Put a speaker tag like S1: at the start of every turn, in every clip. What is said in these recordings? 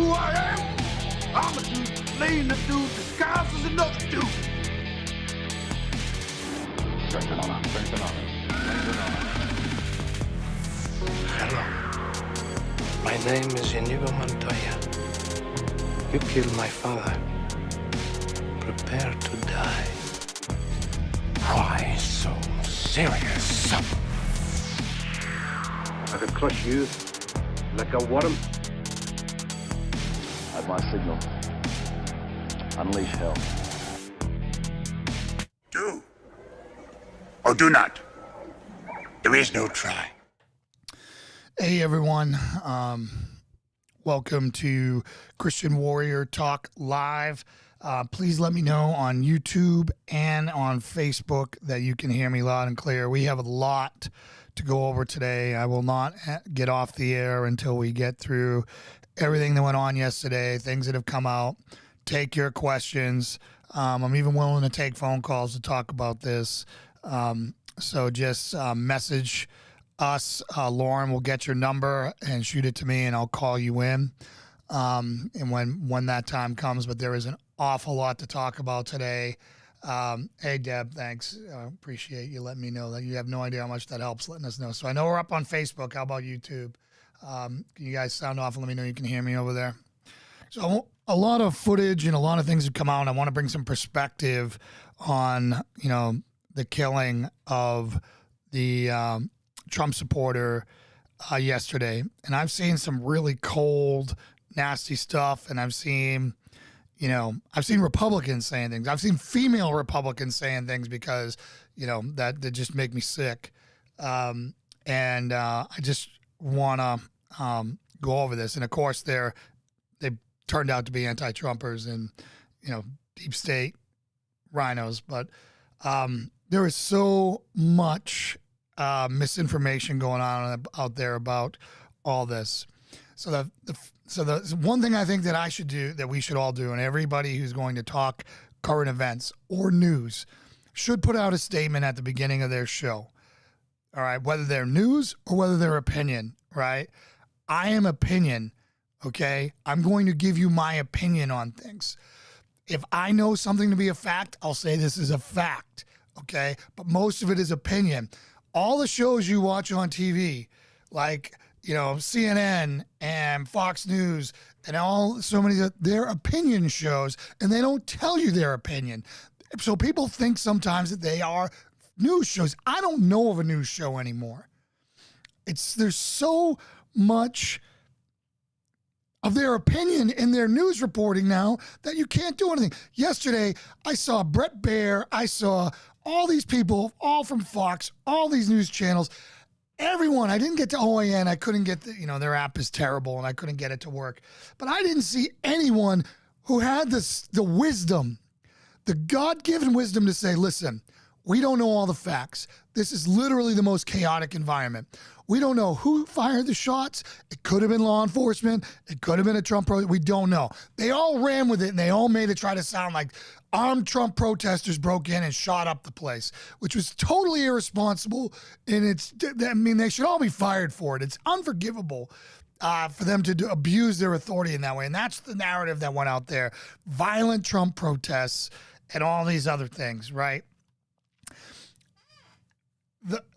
S1: who I am? I'm a dude playing the dude disguised as another dude.
S2: Strength and honor. Strength and honor. Strength and honor.
S3: Hello. My name is Inigo Montoya. You killed my father. Prepare to die.
S2: Why so serious?
S1: I could crush you like a worm.
S2: At my signal, unleash hell.
S4: Do or do not. There is no try.
S5: Hey everyone, welcome to Christian Warrior Talk Live. Please let me know on YouTube and on Facebook that you can hear me loud and clear. We have a lot to go over today. I will not get off the air until we get through everything that went on yesterday, things that have come out, take your questions. I'm even willing to take phone calls to talk about this. So just message us. Lauren will get your number and shoot it to me, and I'll call you in. And when that time comes, but there is an awful lot to talk about today. Hey, Deb, thanks. Appreciate you letting me know that. You have no idea how much that helps letting us know. So I know we're up on Facebook. How about YouTube? Can you guys sound off and let me know you can hear me over there? So a lot of footage and a lot of things have come out. And I want to bring some perspective on, the killing of the Trump supporter yesterday. And I've seen some really cold, nasty stuff. And I've seen Republicans saying things. I've seen female Republicans saying things because, that just make me sick. And I just want to go over this. And of course, they turned out to be anti-Trumpers and, deep state rhinos. But there is so much misinformation going on out there about all this. So the one thing I think that I should do, that we should all do, and everybody who's going to talk current events or news should put out a statement at the beginning of their show. All right, whether they're news or whether they're opinion, right? I am opinion, okay? I'm going to give you my opinion on things. If I know something to be a fact, I'll say this is a fact, okay? But most of it is opinion. All the shows you watch on TV, like, CNN and Fox News and so many, they're opinion shows, and they don't tell you their opinion. So people think sometimes that they are news shows. I don't know of a news show anymore. There's so much of their opinion in their news reporting now that you can't do anything. Yesterday, I saw Brett Baer. I saw all these people, all from Fox, all these news channels. Everyone, I didn't get to OAN. I couldn't get their app is terrible and I couldn't get it to work. But I didn't see anyone who had the wisdom, the God-given wisdom to say, listen, we don't know all the facts. This is literally the most chaotic environment. We don't know who fired the shots. It could have been law enforcement. It could have been a Trump protest. We don't know. They all ran with it, and they all made it try to sound like armed Trump protesters broke in and shot up the place, which was totally irresponsible. And they should all be fired for it. It's unforgivable for them to abuse their authority in that way. And that's the narrative that went out there. Violent Trump protests and all these other things, right?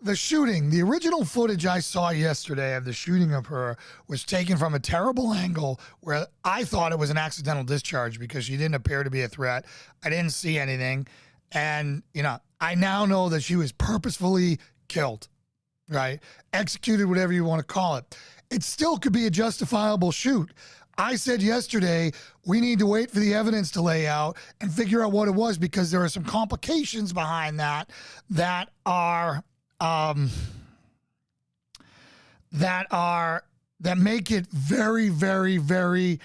S5: The shooting, the original footage I saw yesterday of the shooting of her was taken from a terrible angle where I thought it was an accidental discharge because she didn't appear to be a threat. I didn't see anything. And, I now know that she was purposefully killed, right? Executed, whatever you want to call it. It still could be a justifiable shoot. I said yesterday, we need to wait for the evidence to lay out and figure out what it was because there are some complications behind that that make it very, very, very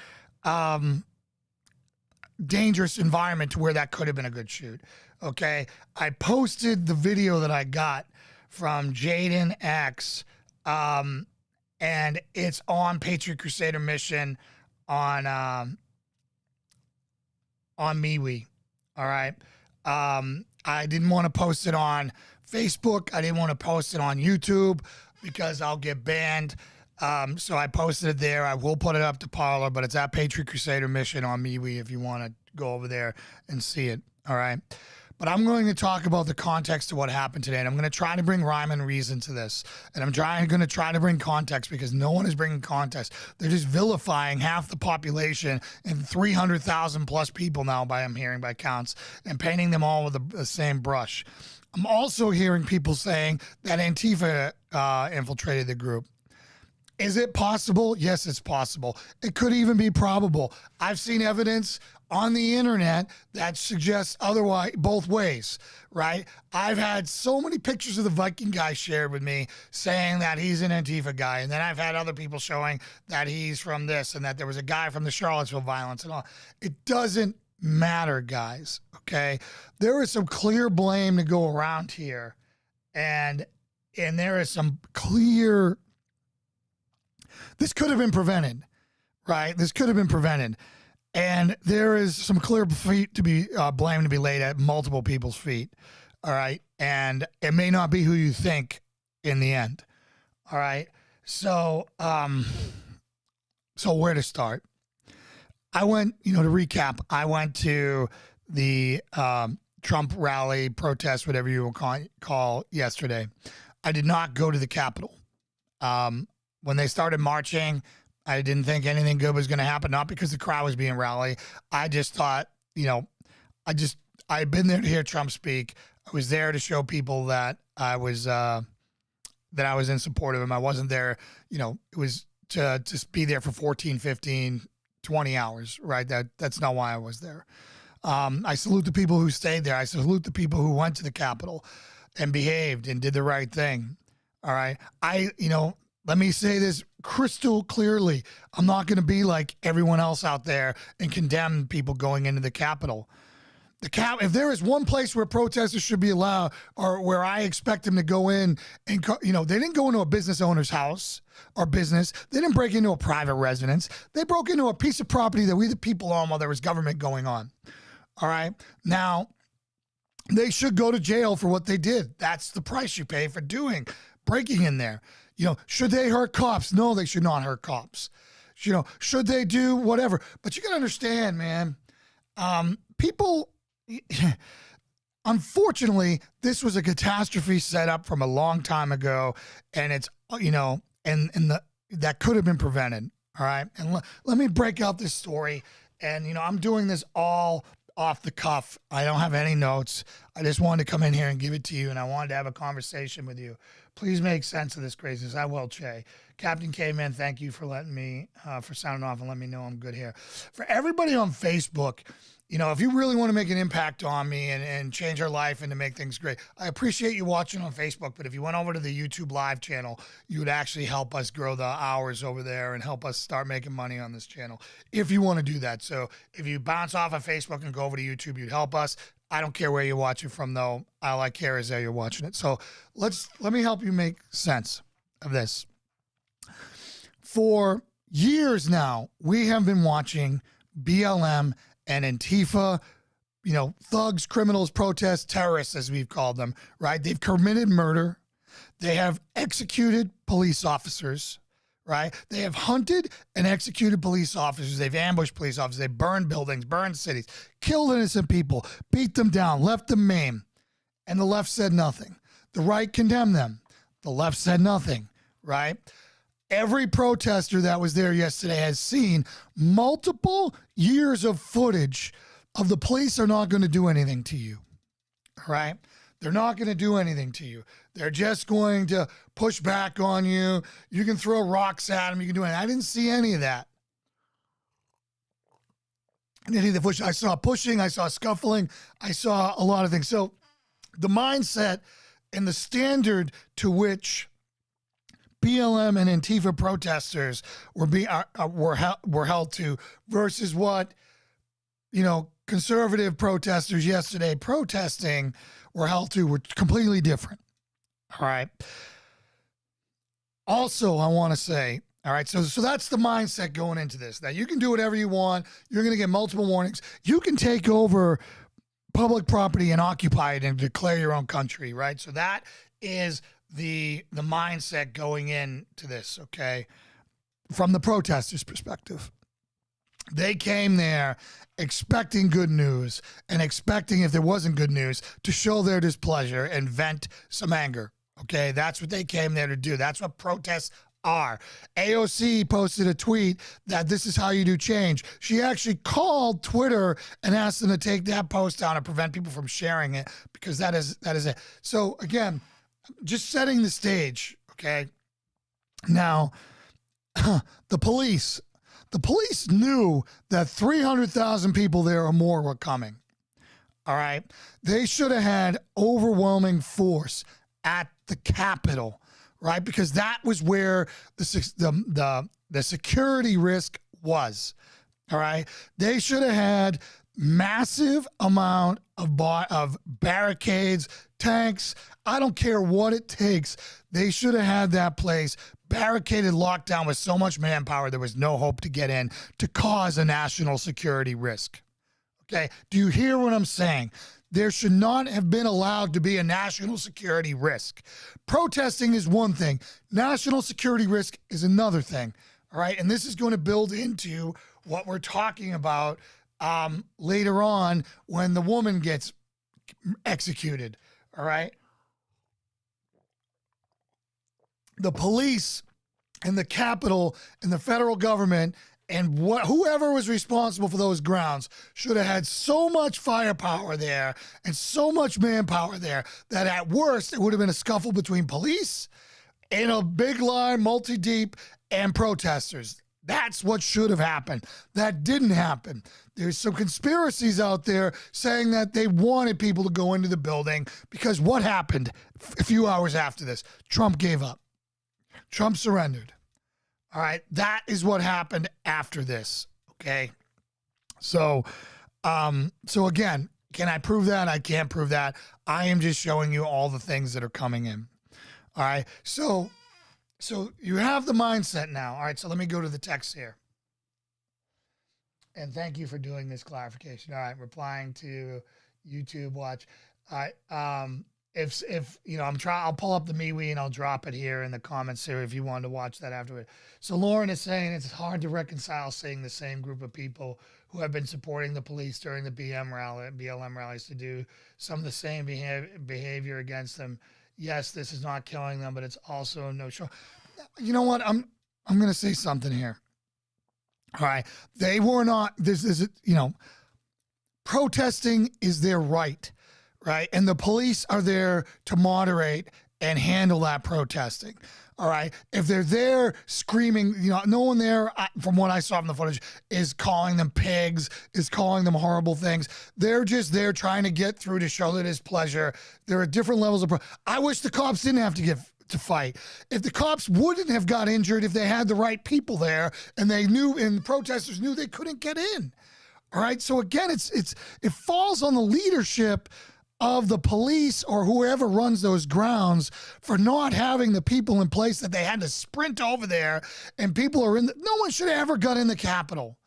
S5: dangerous environment to where that could have been a good shoot. Okay, I posted the video that I got from Jaden X, and it's on Patriot Crusader Mission on MeWe. All right. I didn't want to post it on Facebook. I didn't want to post it on YouTube because I'll get banned. So I posted it there. I will put it up to Parler, but it's at Patriot Crusader Mission on MeWe if you want to go over there and see it. All right. But I'm going to talk about the context of what happened today, and I'm going to try to bring rhyme and reason to this. And I'm going to try to bring context because no one is bringing context. They're just vilifying half the population and 300,000 plus people now, I'm hearing by counts, and painting them all with the same brush. I'm also hearing people saying that Antifa infiltrated the group. Is it possible? Yes, it's possible. It could even be probable. I've seen evidence on the internet that suggests otherwise, both ways, right? I've had so many pictures of the Viking guy shared with me saying that he's an Antifa guy. And then I've had other people showing that he's from this and that there was a guy from the Charlottesville violence and all. It doesn't matter, guys, okay? There is some clear blame to go around here. And there is some clear... This could have been prevented, right? This could have been prevented. And there is some clear feet to be blame to be laid at multiple people's feet, all right? And it may not be who you think in the end, all right? So, so where to start? I went, to recap, I went to the Trump rally, protest, whatever you will call yesterday. I did not go to the Capitol. When they started marching, I didn't think anything good was going to happen, not because the crowd was being rallied. I just thought, I'd been there to hear Trump speak. I was there to show people that I was in support of him. I wasn't there, it was to just be there for 14, 15, 20 hours, right? That's not why I was there. I salute the people who stayed there. I salute the people who went to the Capitol and behaved and did the right thing. All right. Let me say this crystal clearly. I'm not going to be like everyone else out there and condemn people going into the Capitol. If there is one place where protesters should be allowed, or where I expect them to go in and, they didn't go into a business owner's house or business. They didn't break into a private residence. They broke into a piece of property that we the people own while there was government going on. All right. Now, they should go to jail for what they did. That's the price you pay for breaking in there. Should they hurt cops? No, they should not hurt cops. Should they do whatever? But you got to understand, man, people, unfortunately, this was a catastrophe set up from a long time ago, and it's, that could have been prevented. All right. And let me break out this story. And, I'm doing this all off the cuff. I don't have any notes. I just wanted to come in here and give it to you, and I wanted to have a conversation with you. Please make sense of this craziness. I will, Che. Captain K-Man, thank you for letting me, for sounding off and letting me know I'm good here. For everybody on Facebook, if you really want to make an impact on me and change our life and to make things great, I appreciate you watching on Facebook, but if you went over to the YouTube live channel, you would actually help us grow the hours over there and help us start making money on this channel, if you want to do that. So if you bounce off of Facebook and go over to YouTube, you'd help us. I don't care where you watch it from, though. All I care is that you're watching it. So let me help you make sense of this. For years now, we have been watching BLM and Antifa, thugs, criminals, protests, terrorists, as we've called them, right? They've committed murder. They have executed police officers, right? They have hunted and executed police officers. They've ambushed police officers. They've burned buildings, burned cities, killed innocent people, beat them down, left them maimed. And the left said nothing. The right condemned them. The left said nothing, right? Every protester that was there yesterday has seen multiple years of footage of the police are not going to do anything to you, all right? They're not going to do anything to you. They're just going to push back on you. You can throw rocks at them. You can do anything. I didn't see any of that. I saw pushing. I saw scuffling. I saw a lot of things. So the mindset and the standard to which BLM and Antifa protesters were held to versus what, conservative protesters yesterday protesting were held to were completely different. All right. Also, I want to say, all right, so that's the mindset going into this. Now, you can do whatever you want. You're going to get multiple warnings. You can take over public property and occupy it and declare your own country, right? So that is the mindset going into this, okay? from the protesters' perspective. They came there expecting good news and expecting, if there wasn't good news, to show their displeasure and vent some anger. Okay, that's what they came there to do. That's what protests are. AOC posted a tweet that this is how you do change. She actually called Twitter and asked them to take that post down and prevent people from sharing it, because that is it. So again, just setting the stage, okay? Now, the police knew that 300,000 people there or more were coming. All right? They should have had overwhelming force at the Capitol, right? Because that was where the security risk was. All right? They should have had massive amount of barricades, tanks. I don't care what it takes. They should have had that place barricaded, locked down with so much manpower there was no hope to get in, to cause a national security risk. Okay? Do you hear what I'm saying? There should not have been allowed to be a national security risk. Protesting is one thing. National security risk is another thing. All right? And this is going to build into what we're talking about later on when the woman gets executed. All right? The police and the Capitol and the federal government and whoever was responsible for those grounds should have had so much firepower there and so much manpower there that at worst it would have been a scuffle between police in a big line, multi-deep, and protesters. That's what should have happened. That didn't happen. There's some conspiracies out there saying that they wanted people to go into the building because what happened a few hours after this? Trump gave up. Trump surrendered. All right. That is what happened after this. Okay. So again, can I prove that? I can't prove that. I am just showing you all the things that are coming in. All right. So you have the mindset now. All right. So let me go to the text here. And thank you for doing this clarification. All right. Replying to YouTube watch. All right. If you know, I'll pull up the MeWe and I'll drop it here in the comments here if you want to watch that afterward. So Lauren is saying it's hard to reconcile seeing the same group of people who have been supporting the police during the BLM rallies to do some of the same behavior against them. Yes, this is not killing them, but it's also no show. You know what? I'm going to say something here. All right, they were not. This is protesting is their right. Right. And the police are there to moderate and handle that protesting. All right. If they're there screaming, no one there, from what I saw from the footage, is calling them pigs, is calling them horrible things. They're just there trying to get through to show their displeasure. There are different levels of. I wish the cops didn't have to fight. If the cops wouldn't have got injured if they had the right people there and they knew, and the protesters knew they couldn't get in. All right. So again, it falls on the leadership of the police or whoever runs those grounds for not having the people in place that they had to sprint over there, and people are no one should have ever got in the Capitol.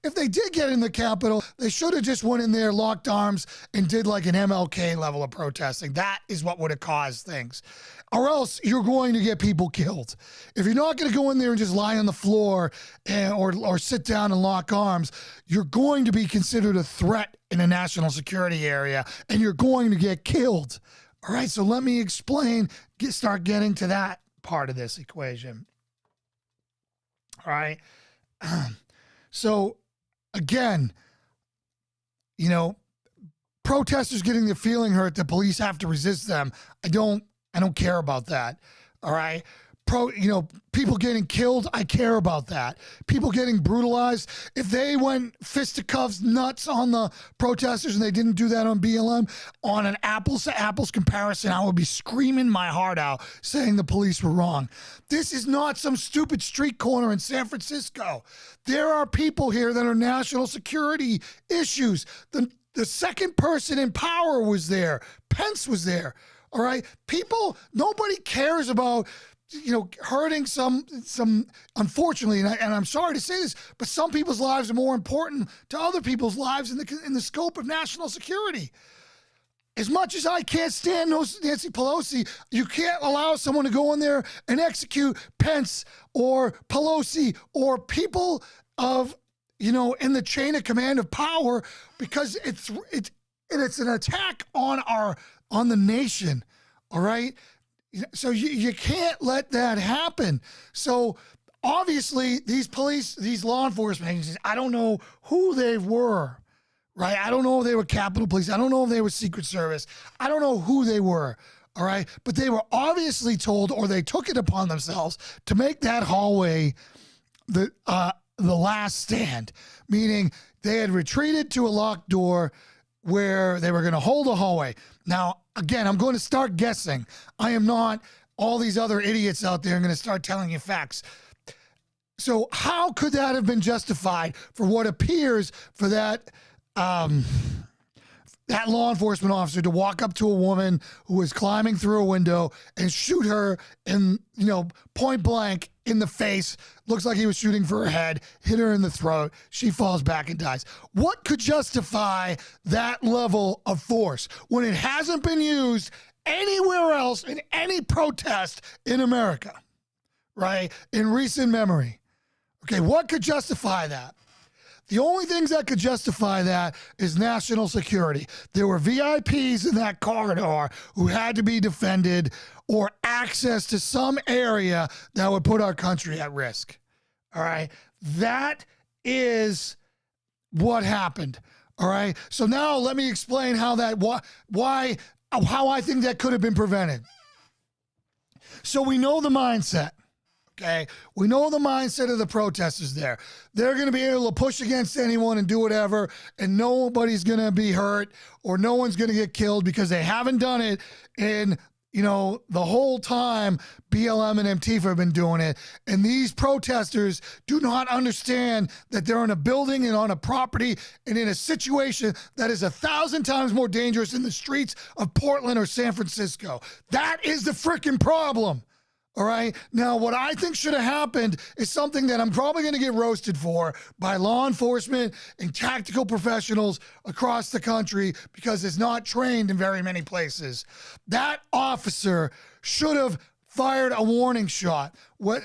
S5: If they did get in the Capitol, they should have just went in there, locked arms, and did like an MLK level of protesting. That is what would have caused things. Or else you're going to get people killed. If you're not going to go in there and just lie on the floor or sit down and lock arms, you're going to be considered a threat in a national security area, and you're going to get killed. All right, so let me explain, start getting to that part of this equation. All right. So again, protesters getting their feeling hurt, the police have to resist them. I don't care about that. All right. People getting killed, I care about that. People getting brutalized. If they went fisticuffs nuts on the protesters and they didn't do that on BLM, on an apples to apples comparison, I would be screaming my heart out saying the police were wrong. This is not some stupid street corner in San Francisco. There are people here that are national security issues. The second person in power was there. Pence was there. All right. Nobody cares about hurting some, unfortunately, and I'm sorry to say this, but some people's lives are more important to other people's lives in the scope of national security. as much as I can't stand Nancy Pelosi, you can't allow someone to go in there and execute Pence or Pelosi or people of, in the chain of command of power, because it's an attack on the nation. All right. So you can't let that happen. So obviously these law enforcement agencies, I don't know who they were. Right? I don't know if they were Capitol Police. I don't know if they were Secret Service. I don't know who they were. All right. But they were obviously told, or they took it upon themselves to make that hallway the last stand, meaning they had retreated to a locked door where they were going to hold a hallway. Now, again, I'm going to start guessing. I am not all these other idiots out there. I'm going to start telling you facts. So how could that have been justified for what appears for that law enforcement officer to walk up to a woman who was climbing through a window and shoot her in, point blank in the face? Looks like he was shooting for her head, hit her in the throat. She falls back and dies. What could justify that level of force when it hasn't been used anywhere else in any protest in America, right? In recent memory. Okay, what could justify that? The only things that could justify that is national security. There were VIPs in that corridor who had to be defended, or access to some area that would put our country at risk. All right. That is what happened. All right. So now let me explain how I think that could have been prevented. So we know the mindset. Okay, we know the mindset of the protesters there. They're going to be able to push against anyone and do whatever, and nobody's going to be hurt or no one's going to get killed, because they haven't done it in, the whole time BLM and Antifa have been doing it. And these protesters do not understand that they're in a building and on a property and in a situation that is 1,000 times more dangerous than the streets of Portland or San Francisco. That is the freaking problem. All right. Now, what I think should have happened is something that I'm probably going to get roasted for by law enforcement and tactical professionals across the country, because it's not trained in very many places. That officer should have fired a warning shot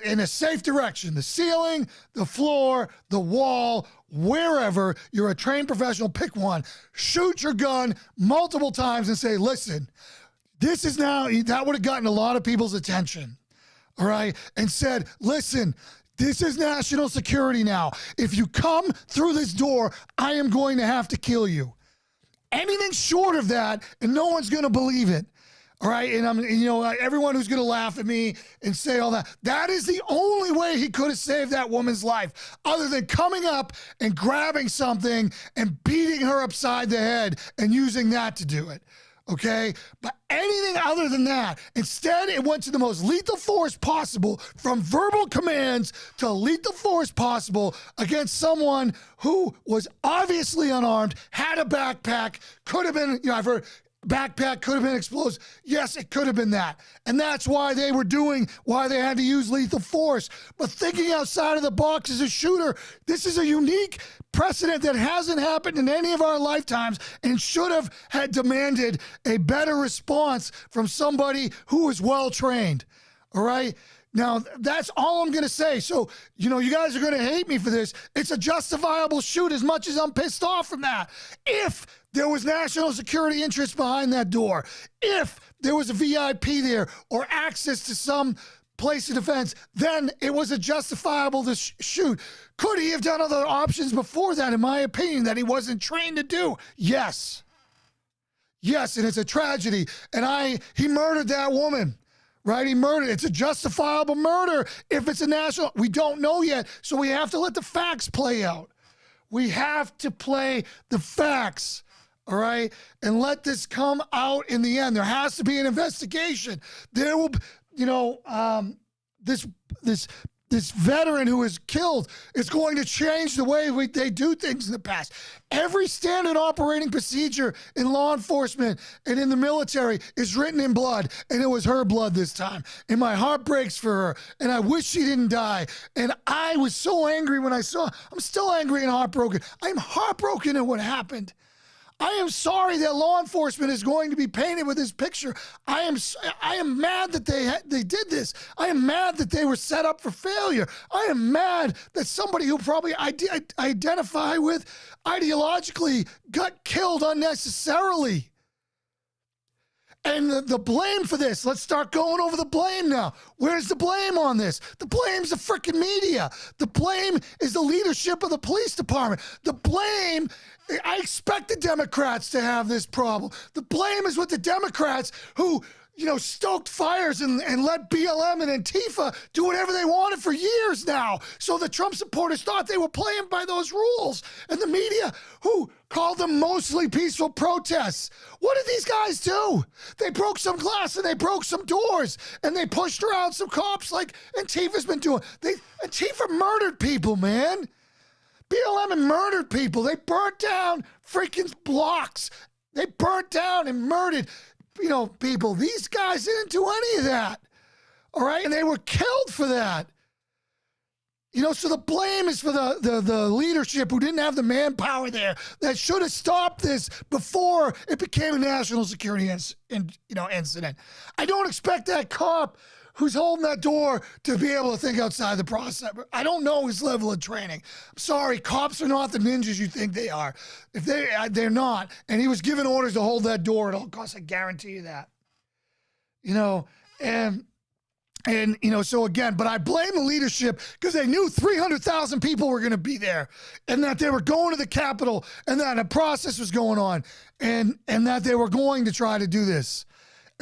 S5: in a safe direction. The ceiling, the floor, the wall, wherever. You're a trained professional, pick one. Shoot your gun multiple times and say, listen, this is now, that would have gotten a lot of people's attention. All right. And said, listen, this is national security now. If you come through this door, I am going to have to kill you. Anything short of that, and no one's going to believe it. All right. And everyone who's going to laugh at me and say all that, that is the only way he could have saved that woman's life, other than coming up and grabbing something and beating her upside the head and using that to do it. Okay, but anything other than that, instead it went to the most lethal force possible, from verbal commands to lethal force possible against someone who was obviously unarmed, had a backpack, could have been, I've heard backpack could have been explosive. Yes, it could have been that. And that's why they had to use lethal force. But thinking outside of the box as a shooter, this is a unique precedent that hasn't happened in any of our lifetimes, and should have had demanded a better response from somebody who was well trained. All right. Now, that's all I'm going to say. So, you guys are going to hate me for this. It's a justifiable shoot, as much as I'm pissed off from that. If there was national security interest behind that door, if there was a VIP there or access to some place of defense, then it was a justifiable to shoot. Could he have done other options before that, in my opinion, that he wasn't trained to do? Yes. Yes, and it's a tragedy. And he murdered that woman. Right? He murdered. It's a justifiable murder. If it's a national, we don't know yet. So we have to let the facts play out. We have to play the facts. All right. And let this come out in the end. There has to be an investigation. There will, this veteran who was killed is going to change the way they do things in the past. Every standard operating procedure in law enforcement and in the military is written in blood, and it was her blood this time. And my heart breaks for her, and I wish she didn't die. And I was so angry when I saw. I'm still angry and heartbroken. I'm heartbroken at what happened. I am sorry that law enforcement is going to be painted with this picture. I am mad that they did this. I am mad that they were set up for failure. I am mad that somebody who probably I identify with ideologically got killed unnecessarily. And the blame for this, let's start going over the blame now. Where's the blame on this? The blame's the freaking media. The blame is the leadership of the police department. The blame, I expect the Democrats to have this problem. The blame is with the Democrats who, stoked fires and let BLM and Antifa do whatever they wanted for years now. So the Trump supporters thought they were playing by those rules. And the media, who called them mostly peaceful protests. What did these guys do? They broke some glass and they broke some doors and they pushed around some cops like Antifa's been doing. Antifa murdered people, man. BLM murdered people. They burnt down freaking blocks. They burnt down and murdered people. These guys didn't do any of that. All right. And they were killed for that. So the blame is for the leadership who didn't have the manpower there that should have stopped this before it became a national security incident. I don't expect that cop who's holding that door to be able to think outside the process. I don't know his level of training. I'm sorry, cops are not the ninjas you think they are. If they're not. And he was given orders to hold that door at all costs. I guarantee you that. So again, but I blame the leadership because they knew 300,000 people were going to be there and that they were going to the Capitol and that a process was going on and that they were going to try to do this.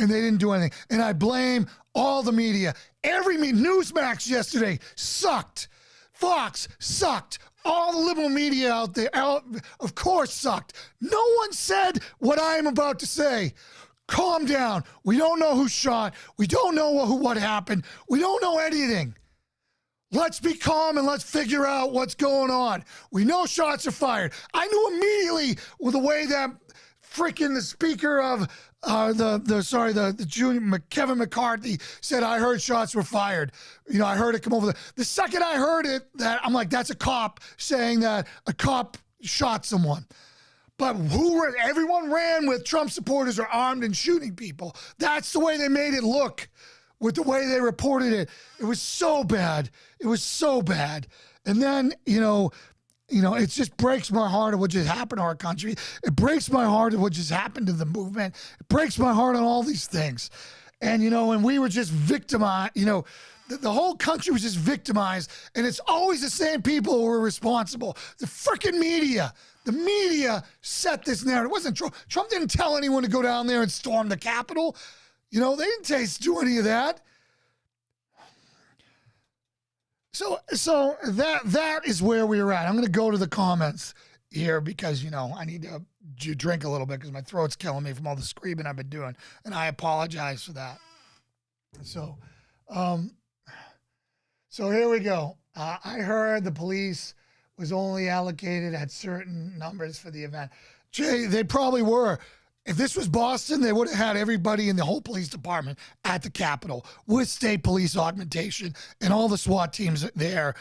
S5: And they didn't do anything. And I blame all the media. Newsmax yesterday sucked. Fox sucked. All the liberal media out there, of course, sucked. No one said what I am about to say. Calm down. We don't know who shot. We don't know what happened. We don't know anything. Let's be calm and let's figure out what's going on. We know shots are fired. I knew immediately with the way that freaking the speaker of the junior Kevin McCarthy said, I heard shots were fired. I heard it come over. The second I heard it, that I'm like, that's a cop saying that a cop shot someone. But everyone ran with Trump supporters are armed and shooting people. That's the way they made it look with the way they reported it. It was so bad. It was so bad. And then, it just breaks my heart of what just happened to our country. It breaks my heart of what just happened to the movement. It breaks my heart on all these things. And, and we were just victimized, the whole country was just victimized. And it's always the same people who are responsible. The freaking media. The media set this narrative. It wasn't Trump. Trump didn't tell anyone to go down there and storm the Capitol. They didn't do any of that. So that is where we were at. I'm going to go to the comments here because, I need to drink a little bit because my throat's killing me from all the screaming I've been doing. And I apologize for that. So here we go. I heard the police was only allocated at certain numbers for the event. Jay, they probably were. If this was Boston, they would have had everybody in the whole police department at the Capitol with state police augmentation and all the SWAT teams there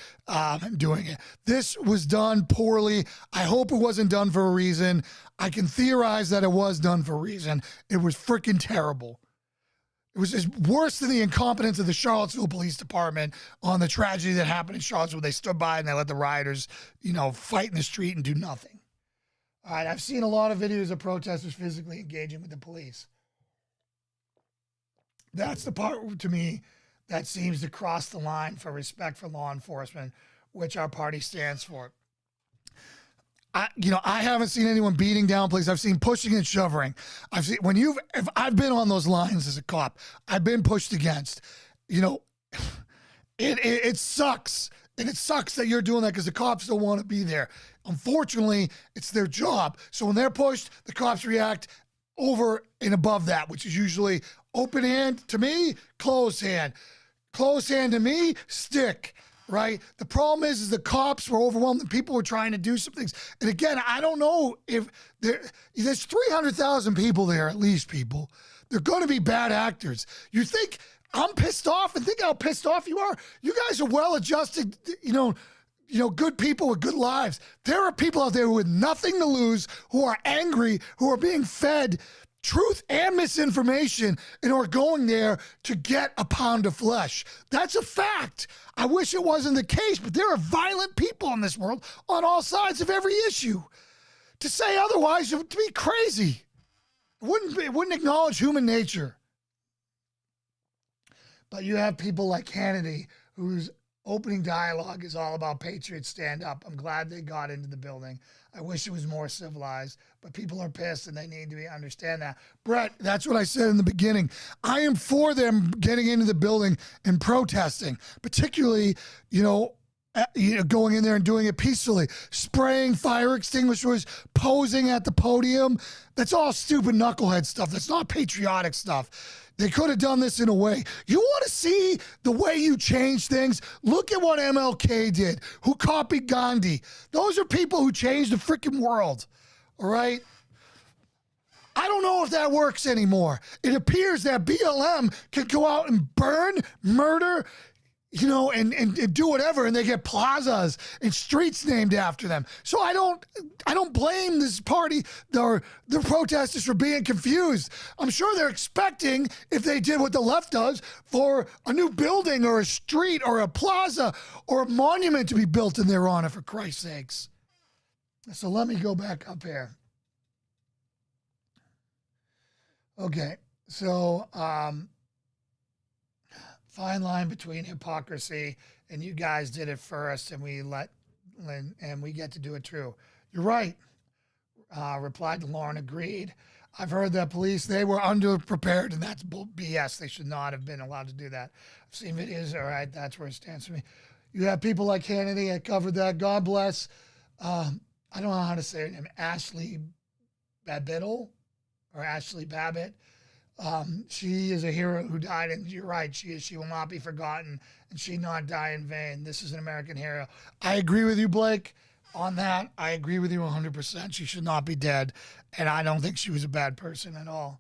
S5: doing it. This was done poorly. I hope it wasn't done for a reason. I can theorize that it was done for a reason. It was freaking terrible. It was just worse than the incompetence of the Charlottesville Police Department on the tragedy that happened in Charlottesville. They stood by and they let the rioters, fight in the street and do nothing. All right, I've seen a lot of videos of protesters physically engaging with the police. That's the part, to me, that seems to cross the line for respect for law enforcement, which our party stands for. I haven't seen anyone beating down police. I've seen pushing and shoving. If I've been on those lines as a cop, I've been pushed against. It sucks. And it sucks that you're doing that because the cops don't want to be there. Unfortunately, it's their job. So when they're pushed, the cops react over and above that, which is usually open hand to me, closed hand. Closed hand to me, stick, right? The problem is the cops were overwhelmed and people were trying to do some things. And again, I don't know if there's 300,000 people there, at least people. They're going to be bad actors. You think I'm pissed off and think how pissed off you are? You guys are well-adjusted, good people with good lives. There are people out there with nothing to lose, who are angry, who are being fed truth and misinformation and are going there to get a pound of flesh. That's a fact. I wish it wasn't the case, but there are violent people in this world on all sides of every issue. To say otherwise would be crazy. It wouldn't acknowledge human nature. But you have people like Hannity, whose opening dialogue is all about patriots stand up. I'm glad they got into the building. I wish it was more civilized, but people are pissed and they need to understand that. Brett, that's what I said in the beginning. I am for them getting into the building and protesting, particularly, going in there and doing it peacefully, spraying fire extinguishers, posing at the podium. That's all stupid knucklehead stuff. That's not patriotic stuff. They could have done this in a way. You want to see the way you change things? Look at what MLK did, who copied Gandhi. Those are people who changed the freaking world, all right? I don't know if that works anymore. It appears that BLM can go out and burn, murder, and do whatever, and they get plazas and streets named after them. So I don't blame this party or the protesters for being confused. I'm sure they're expecting, if they did what the left does, for a new building or a street or a plaza or a monument to be built in their honor, for Christ's sakes. So let me go back up here. Okay, so fine line between hypocrisy and you guys did it first and we get to do it too. You're right. Replied to Lauren, agreed. I've heard that police, they were underprepared, and that's BS. They should not have been allowed to do that. I've seen videos. All right, that's where it stands for me. You have people like Hannity. I covered that. God bless. I don't know how to say her name. Ashley Babbitt. She is a hero who died, and you're right, she is. She will not be forgotten, and she not die in vain. This is an American hero. I agree with you, Blake, on that. I agree with you 100%. She should not be dead, and I don't think she was a bad person at all.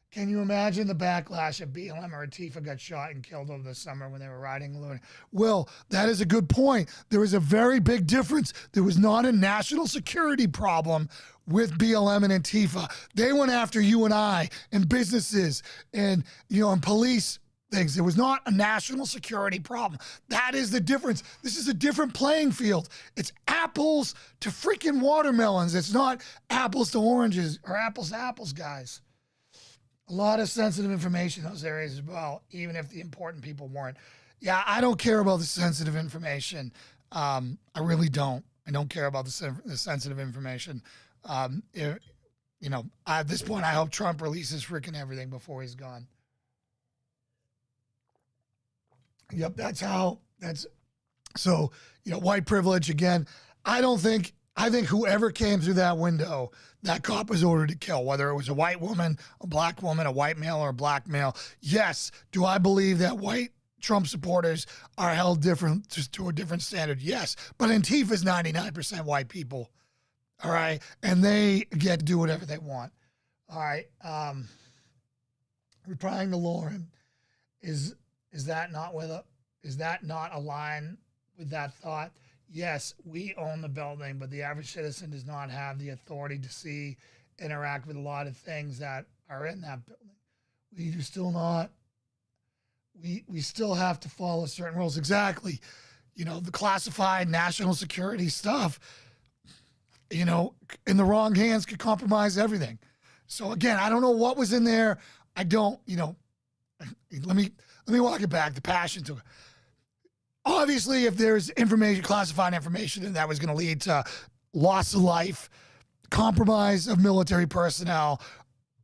S5: Can you imagine the backlash if BLM or Antifa got shot and killed over the summer when they were riding alone? Will, that is a good point. There is a very big difference. There was not a national security problem with BLM and Antifa. They went after you and I and businesses and, and police things. It was not a national security problem. That is the difference. This is a different playing field. It's apples to freaking watermelons. It's not apples to oranges or apples to apples, guys. A lot of sensitive information in those areas as well, even if the important people weren't. Yeah, I don't care about the sensitive information. I really don't. I don't care about the sensitive information. At this point, I hope Trump releases freaking everything before he's gone. Yep, so, white privilege again. I think whoever came through that window, that cop was ordered to kill, whether it was a white woman, a black woman, a white male, or a black male. Yes. Do I believe that white Trump supporters are held different to a different standard? Yes. But Antifa is 99% white people. All right. And they get to do whatever they want. All right. Replying to Lauren, is that not align with that thought? Yes, we own the building, but the average citizen does not have the authority to interact with a lot of things that are in that building. We do still not. We still have to follow certain rules. Exactly. The classified national security stuff, in the wrong hands could compromise everything. So again, I don't know what was in there. I don't, let me walk it back. The passion to it. Obviously, if there's classified information, then that was going to lead to loss of life, compromise of military personnel,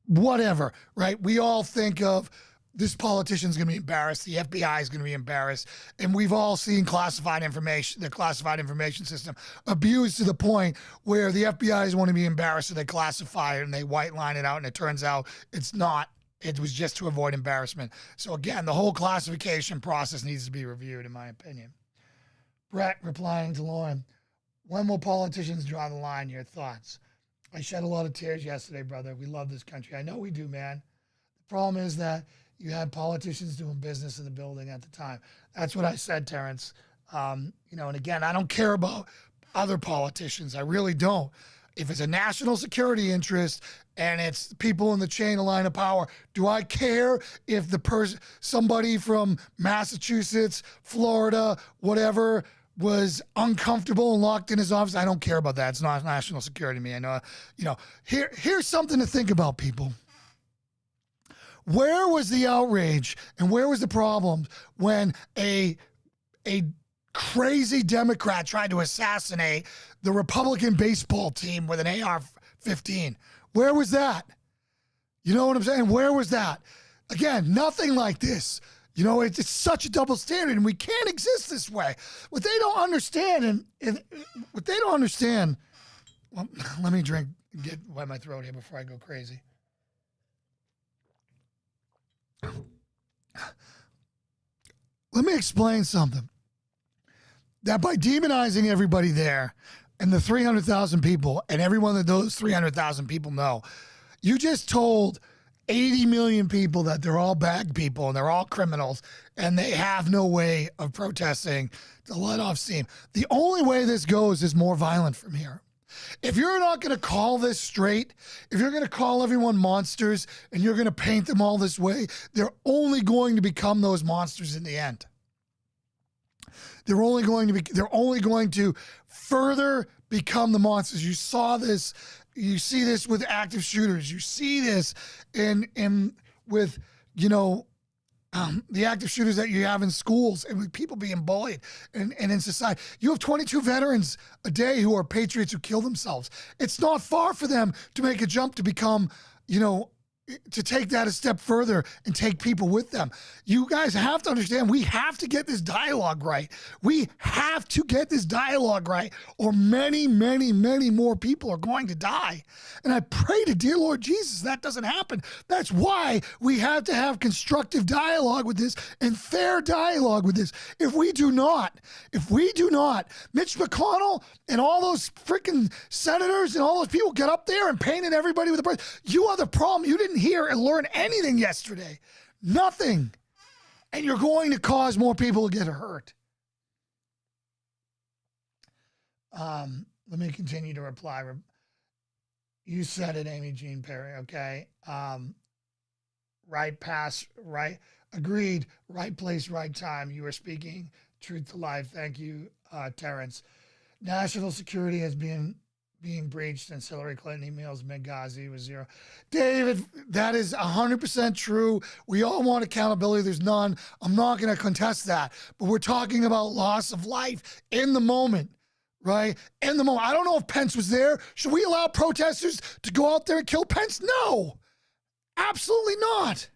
S5: whatever, right? We all think of this politician's going to be embarrassed. The FBI is going to be embarrassed. And we've all seen the classified information system abused to the point where the FBI want to be embarrassed, so they classify it and they white line it out, and it turns out it's not. It was just to avoid embarrassment. So again, the whole classification process needs to be reviewed, in my opinion. Brett replying to Lauren, when will politicians draw the line? Your thoughts? I shed a lot of tears yesterday, brother. We love this country. I know we do, man. The problem is that you had politicians doing business in the building at the time. That's what I said, Terrence. And again, I don't care about other politicians. I really don't. If it's a national security interest and it's people in the chain of line of power, do I care if somebody from Massachusetts, Florida, whatever, was uncomfortable and locked in his office? I don't care about that. It's not national security to me. I know, here's something to think about, people. Where was the outrage and where was the problem when a crazy Democrat tried to assassinate the Republican baseball team with an AR-15? Where was that? You know what I'm saying? Where was that? Again, nothing like this. It's such a double standard, and we can't exist this way. What they don't understand, well, let me get wet my throat here before I go crazy. Let me explain something. That by demonizing everybody there and the 300,000 people and everyone that those 300,000 people know, you just told 80 million people that they're all bad people and they're all criminals and they have no way of protesting to let off steam. The only way this goes is more violent from here. If you're not going to call this straight, if you're going to call everyone monsters and you're going to paint them all this way, they're only going to become those monsters in the end. They're only going to further become the monsters. You saw this. You see this with active shooters. You see this with the active shooters that you have in schools and with people being bullied and in society. You have 22 veterans a day who are patriots who kill themselves. It's not far for them to make a jump to become, to take that a step further and take people with them. You guys have to understand, we have to get this dialogue right. We have to get this dialogue right, or many, many, many more people are going to die. And I pray to dear Lord Jesus that doesn't happen. That's why we have to have constructive dialogue with this and fair dialogue with this. If we do not, Mitch McConnell and all those freaking senators and all those people get up there and painted everybody with a brush. You are the problem. You didn't hear and learn anything yesterday. Nothing. And you're going to cause more people to get hurt. Let me continue to reply. You said it, Amy Jean Perry, okay? Right pass, right, agreed, right place, right time. You are speaking truth to life. Thank you, Terrence. National security has been being breached since Hillary Clinton emails Benghazi was zero. David, that is 100% true. We all want accountability. There's none. I'm not going to contest that. But we're talking about loss of life in the moment, right? In the moment. I don't know if Pence was there. Should we allow protesters to go out there and kill Pence? No, absolutely not.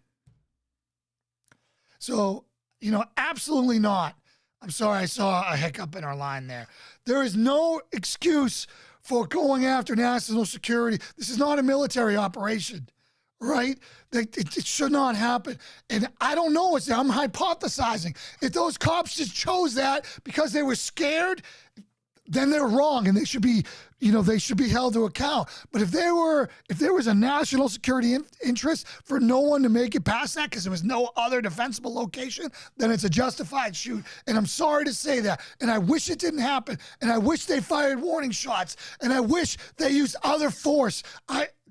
S5: So, absolutely not. I'm sorry, I saw a hiccup in our line there. There is no excuse for going after national security. This is not a military operation, right? It should not happen. And I don't know. I'm hypothesizing. If those cops just chose that because they were scared, then they're wrong and they should be, they should be held to account. But if there was a national security interest for no one to make it past that because there was no other defensible location, then it's a justified shoot. And I'm sorry to say that. And I wish it didn't happen. And I wish they fired warning shots. And I wish they used other force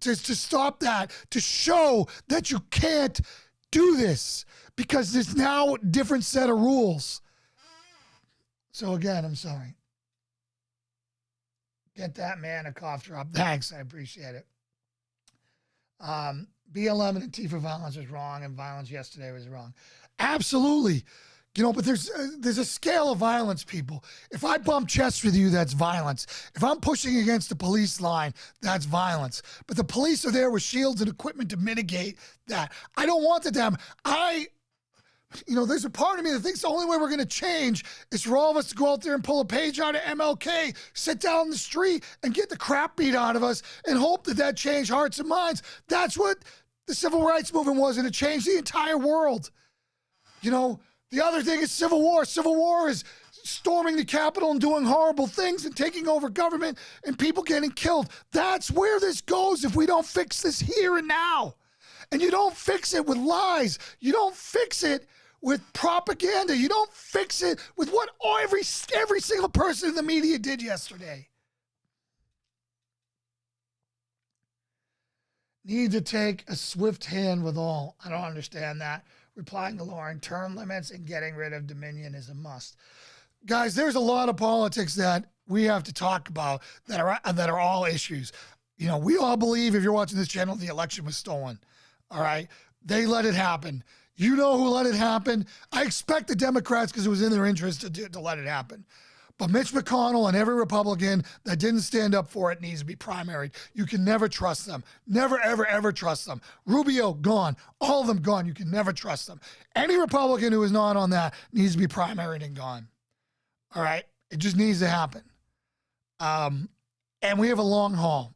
S5: to stop that, to show that you can't do this because there's now a different set of rules. So again, I'm sorry. Get that man a cough drop. Thanks. I appreciate it. BLM and Antifa violence was wrong and violence yesterday was wrong. Absolutely. But there's a scale of violence, people. If I bump chests with you, that's violence. If I'm pushing against the police line, that's violence. But the police are there with shields and equipment to mitigate that. I don't want that to happen. There's a part of me that thinks the only way we're going to change is for all of us to go out there and pull a page out of MLK, sit down in the street and get the crap beat out of us and hope that changed hearts and minds. That's what the civil rights movement was, and it changed the entire world. The other thing is civil war. Civil war is storming the Capitol and doing horrible things and taking over government and people getting killed. That's where this goes if we don't fix this here and now. And you don't fix it with lies. You don't fix it with propaganda. You don't fix it with what every single person in the media did yesterday. Need to take a swift hand with all. I don't understand that. Replying to lowering term limits and getting rid of Dominion is a must. Guys, there's a lot of politics that we have to talk about that are all issues. You know, we all believe, if you're watching this channel, the election was stolen. All right? They let it happen. You know who let it happen? I expect the Democrats, because it was in their interest to let it happen. But Mitch McConnell and every Republican that didn't stand up for it needs to be primaried. You can never trust them. Never, ever, ever trust them. Rubio, gone. All of them gone. You can never trust them. Any Republican who is not on that needs to be primaried and gone. All right? It just needs to happen. And we have a long haul.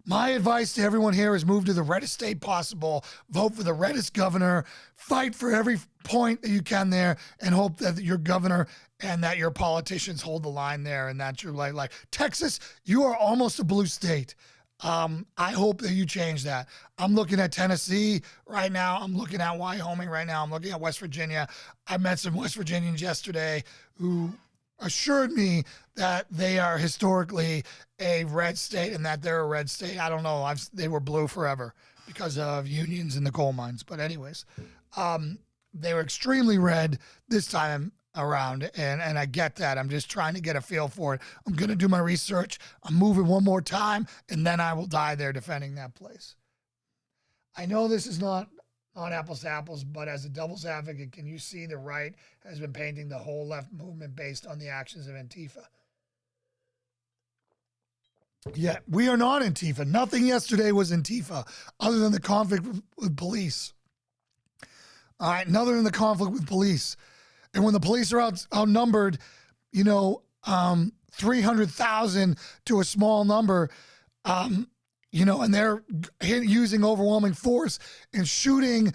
S5: My advice to everyone here is move to the reddest state possible, vote for the reddest governor, fight for every point that you can there, and hope that your governor and that your politicians hold the line there, and that you're like Texas, you are almost a blue state. I hope that you change that. I'm looking at Tennessee right now. I'm looking at Wyoming right now. I'm looking at West Virginia. I met some West Virginians yesterday who assured me that they are historically a red state and that they're a red state. I don't know. They were blue forever because of unions in the coal mines. But anyways, they were extremely red this time around, and I get that. I'm just trying to get a feel for it. I'm going to do my research. I'm moving one more time, and then I will die there defending that place. I know this is not apples to apples, but as a devil's advocate, can you see the right has been painting the whole left movement based on the actions of Antifa? Yeah, we are not Antifa. Nothing yesterday was Antifa other than the conflict with police. All right, other than the conflict with police. And when the police are outnumbered, 300,000 to a small number, and they're using overwhelming force and shooting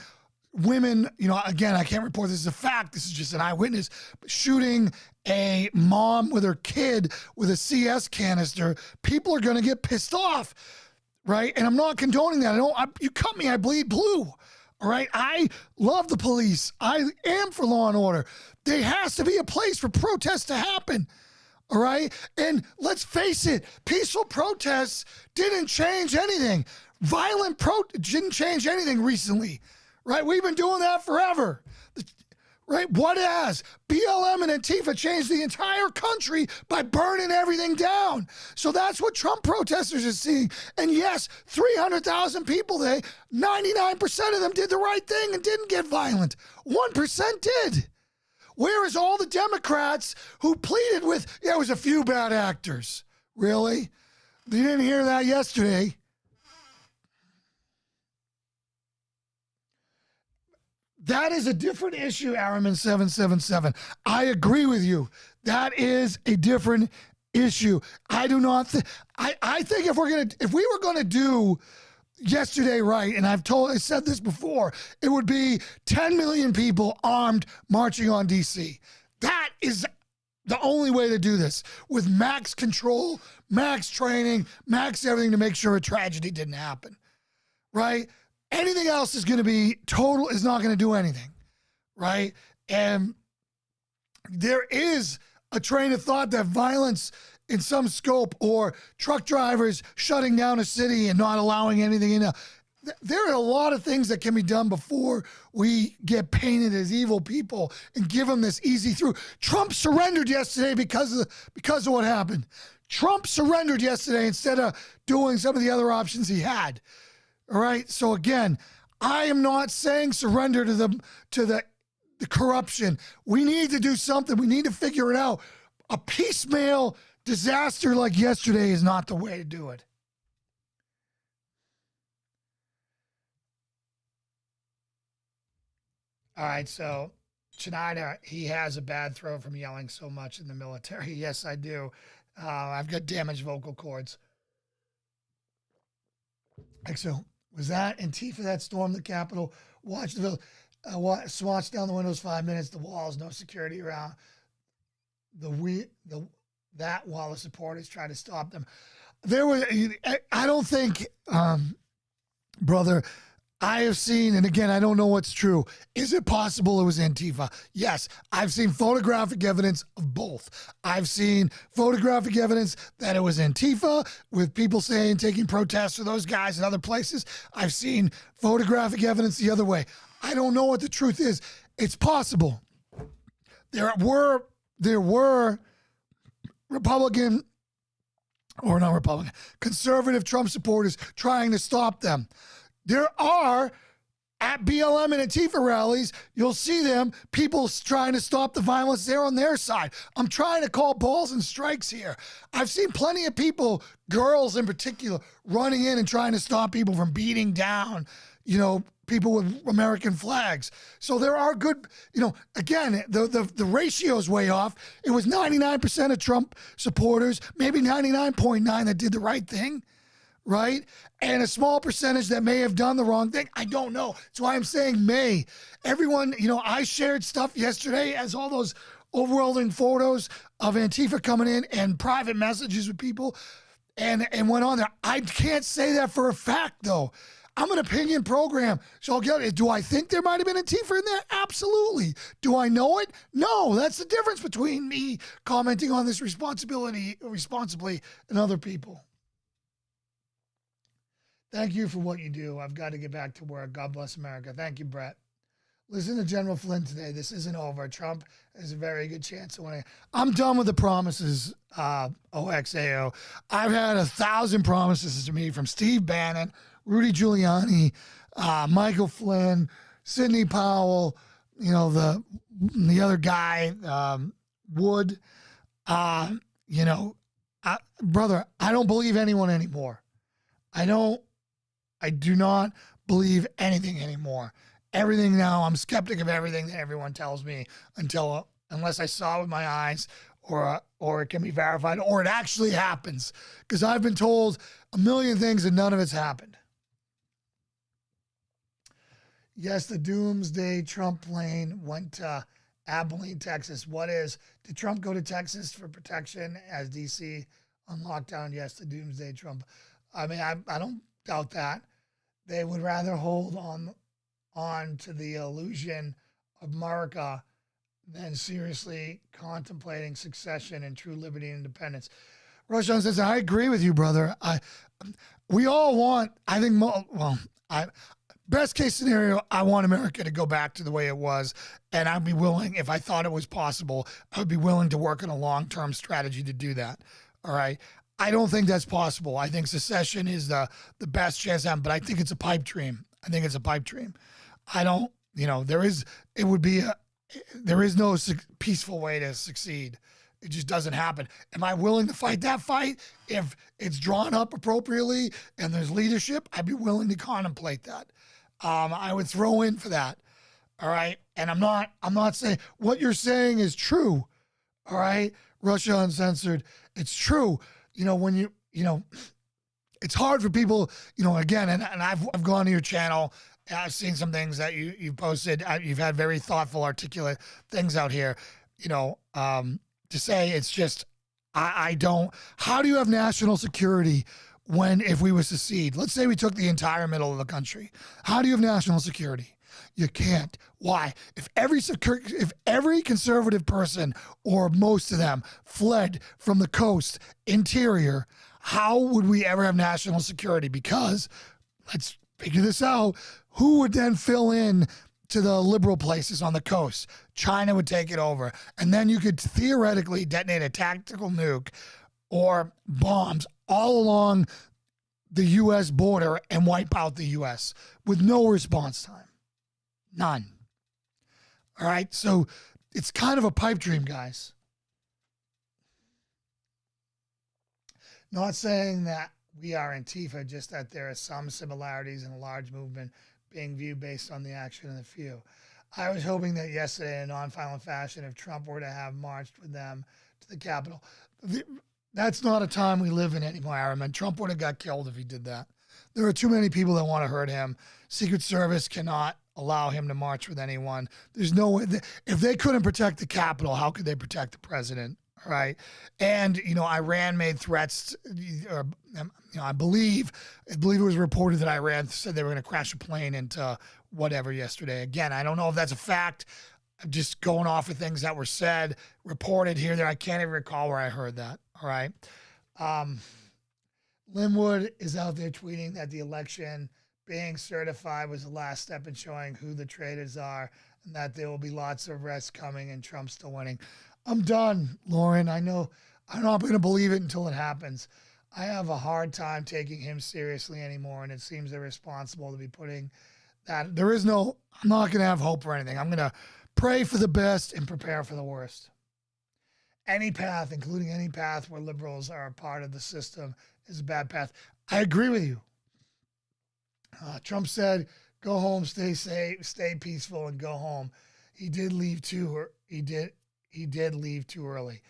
S5: women, again, I can't report this as a fact, this is just an eyewitness, but shooting a mom with her kid with a CS canister, people are going to get pissed off, right? And I'm not condoning that. You cut me, I bleed blue. All right. I love the police. I am for law and order. There has to be a place for protests to happen. All right. And let's face it, peaceful protests didn't change anything. Violent didn't change anything recently. Right. We've been doing that forever. Right. What has BLM and Antifa changed the entire country by burning everything down? So that's what Trump protesters are seeing. And yes, 300,000 people there, 99% of them did the right thing and didn't get violent. 1% did. Whereas all the Democrats who pleaded with, it was a few bad actors. Really? You didn't hear that yesterday. That is a different issue, Araman 777. I agree with you. That is a different issue. I do not think. I think if we were gonna do yesterday right, and I said this before, it would be 10 million people armed marching on DC. That is the only way to do this, with max control, max training, max everything to make sure a tragedy didn't happen. Right? Anything else is going to be is not going to do anything, right? And there is a train of thought that violence in some scope, or truck drivers shutting down a city and not allowing anything in. There are a lot of things that can be done before we get painted as evil people and give them this easy through. Trump surrendered yesterday because of what happened. Trump surrendered yesterday instead of doing some of the other options he had. All right. So again, I am not saying surrender to the corruption. We need to do something. We need to figure it out. A piecemeal disaster like yesterday is not the way to do it. All right. So Schneider, he has a bad throat from yelling so much in the military. Yes, I do. I've got damaged vocal cords. So was that Antifa that stormed the Capitol, swatched down the windows 5 minutes, the walls, no security around, that while the supporters tried to stop them. I don't think, brother, I have seen, and again, I don't know what's true. Is it possible it was Antifa? Yes. I've seen photographic evidence of both. I've seen photographic evidence that it was Antifa with people saying taking protests for those guys in other places. I've seen photographic evidence the other way. I don't know what the truth is. It's possible. There were Republican, or not Republican, conservative Trump supporters trying to stop them. There are, at BLM and Antifa rallies, you'll see them, people trying to stop the violence there on their side. I'm trying to call balls and strikes here. I've seen plenty of people, girls in particular, running in and trying to stop people from beating down, people with American flags. So there are good, again, the ratio's way off. It was 99% of Trump supporters, maybe 99.9 that did the right thing, right? And a small percentage that may have done the wrong thing. I don't know. That's why I'm saying may. Everyone, I shared stuff yesterday as all those overwhelming photos of Antifa coming in and private messages with people and went on there. I can't say that for a fact, though. I'm an opinion program, so I'll get it. Do I think there might have been Antifa in there? Absolutely. Do I know it? No. That's the difference between me commenting on this responsibly and other people. Thank you for what you do. I've got to get back to work. God bless America. Thank you, Brett. Listen to General Flynn today. This isn't over. Trump has a very good chance of winning. I'm done with the promises, OXAO. I've had 1,000 promises to me from Steve Bannon, Rudy Giuliani, Michael Flynn, Sidney Powell, the other guy, Wood. Brother, I don't believe anyone anymore. I do not believe anything anymore. Everything now, I'm skeptic of everything that everyone tells me unless I saw it with my eyes or it can be verified or it actually happens. Because I've been told a million things and none of it's happened. Yes, the doomsday Trump plane went to Abilene, Texas. Did Trump go to Texas for protection as DC on lockdown? Yes, the doomsday Trump. I mean, I don't doubt that. They would rather hold on to the illusion of America than seriously contemplating succession and true liberty and independence. Roshan says, I agree with you, brother. We all want, best case scenario, I want America to go back to the way it was. And I'd be willing, if I thought it was possible, I would be willing to work on a long-term strategy to do that. All right. I don't think that's possible. I think secession is the best chance to happen, but I think it's a pipe dream. I don't, there is no peaceful way to succeed. It just doesn't happen. Am I willing to fight that fight? If it's drawn up appropriately and there's leadership, I'd be willing to contemplate that. I would throw in for that. All right. And I'm not saying what you're saying is true. All right. Russia Uncensored. It's true. When it's hard for people, again, and I've gone to your channel. I've seen some things that you've posted. You've had very thoughtful, articulate things out here, to say it's just, I don't, how do you have national security if we was to secede? Let's say we took the entire middle of the country. How do you have national security? You can't. Why? If every conservative person, or most of them, fled from the coast, interior, how would we ever have national security? Because, let's figure this out, who would then fill in to the liberal places on the coast? China would take it over. And then you could theoretically detonate a tactical nuke or bombs all along the U.S. border and wipe out the U.S. with no response time. None. All right, so it's kind of a pipe dream, guys. Not saying that we are Antifa, just that there are some similarities in a large movement being viewed based on the action of the few. I was hoping that yesterday, in a nonviolent fashion, if Trump were to have marched with them to the Capitol, that's not a time we live in anymore, Aaron. Trump would have got killed if he did that. There are too many people that want to hurt him. Secret Service cannot allow him to march with anyone. There's no way. If they couldn't protect the Capitol, how could they protect the president? All right. And, Iran made threats, or, I believe it was reported that Iran said they were going to crash a plane into whatever yesterday. Again, I don't know if that's a fact. I'm just going off of things that were said, reported here, there. I can't even recall where I heard that. All right. Linwood is out there tweeting that the election being certified was the last step in showing who the traitors are and that there will be lots of arrests coming and Trump's still winning. I'm done, Lauren. I know I'm not going to believe it until it happens. I have a hard time taking him seriously anymore, and it seems irresponsible to be putting that. I'm not going to have hope for anything. I'm going to pray for the best and prepare for the worst. Any path, including any path where liberals are a part of the system, is a bad path. I agree with you. Trump said, "Go home, stay safe, stay peaceful, and go home." He did leave too. He did leave too early.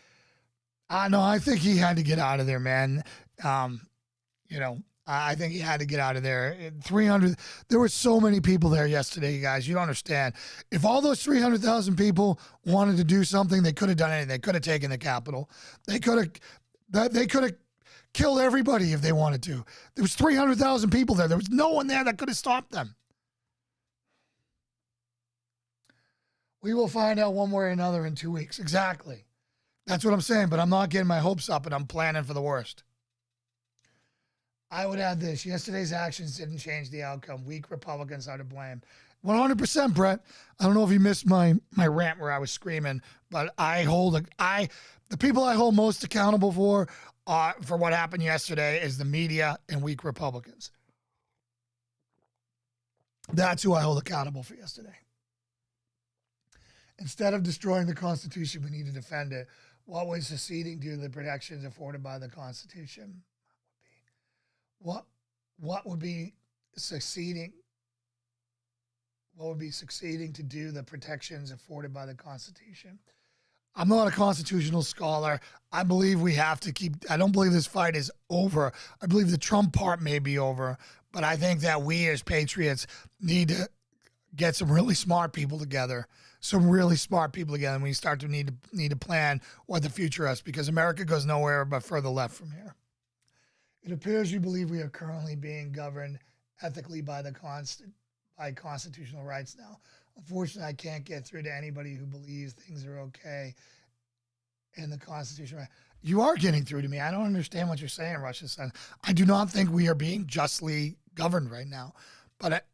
S5: No, I think he had to get out of there, man. I think he had to get out of there. 300. There were so many people there yesterday, guys. You don't understand. If all those 300,000 people wanted to do something, they could have done anything. They could have taken the Capitol. They could have killed everybody if they wanted to. There was 300,000 people there. There was no one there that could have stopped them. We will find out one way or another in 2 weeks. Exactly. That's what I'm saying, but I'm not getting my hopes up, and I'm planning for the worst. I would add this. Yesterday's actions didn't change the outcome. Weak Republicans are to blame. 100%, Brett. I don't know if you missed my rant where I was screaming, but the people I hold most accountable for what happened yesterday is the media and weak Republicans. That's who I hold accountable for yesterday. Instead of destroying the Constitution, we need to defend it. What would seceding do to the protections afforded by the Constitution? What would be succeeding? What would be succeeding to do the protections afforded by the Constitution? I'm not a constitutional scholar. I believe I don't believe this fight is over. I believe the Trump part may be over, but I think that we as patriots need to get some really smart people together. And we start to need to plan what the future is, because America goes nowhere but further left from here. It appears you believe we are currently being governed ethically by constitutional rights now. Unfortunately, I can't get through to anybody who believes things are okay in the Constitution. You are getting through to me. I don't understand what you're saying, Russia's son. I do not think we are being justly governed right now. But,